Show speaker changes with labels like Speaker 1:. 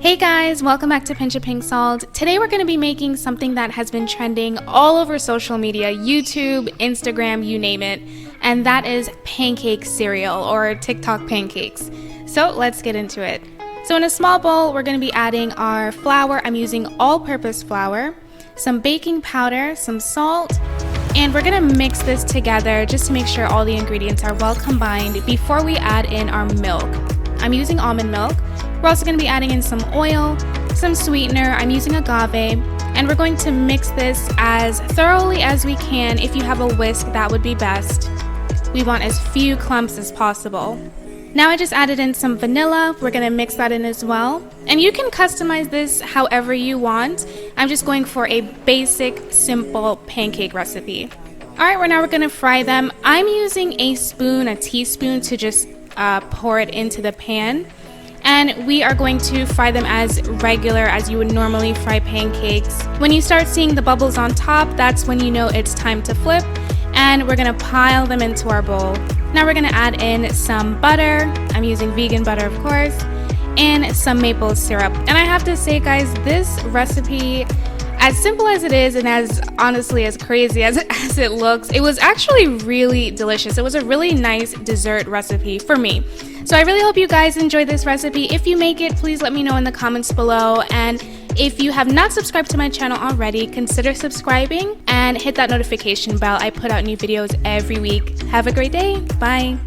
Speaker 1: Hey guys, welcome back to Pincha Pink Salt. Today we're going to be making something that has been trending all over social media, YouTube, Instagram, you name it, and that is pancake cereal or TikTok pancakes. So let's get into it. So in a small bowl, we're going to be adding our flour. I'm using all-purpose flour, some baking powder, some salt, and we're going to mix this together just to make sure all the ingredients are well combined before we add in our milk. I'm using almond milk. We're also going to be adding in some oil, some sweetener. I'm using agave, and we're going to mix this as thoroughly as we can. If you have a whisk, that would be best. We want as few clumps as possible. Now I just added in some vanilla. We're going to mix that in as well. And you can customize this however you want. I'm just going for a basic, simple pancake recipe. Alright, now we're going to fry them. I'm using a teaspoon to just pour it into the pan. And we are going to fry them as regular as you would normally fry pancakes. When you start seeing the bubbles on top, that's when you know it's time to flip. And we're going to pile them into our bowl. Now we're going to add in some butter. I'm using vegan butter, of course. And some maple syrup. And I have to say, guys, this recipe, as simple as it is and as honestly as crazy as it looks, it was actually really delicious. It was a really nice dessert recipe for me. So I really hope you guys enjoy this recipe. If you make it, please let me know in the comments below. And if you have not subscribed to my channel already, consider subscribing and hit that notification bell. I put out new videos every week. Have a great day. Bye.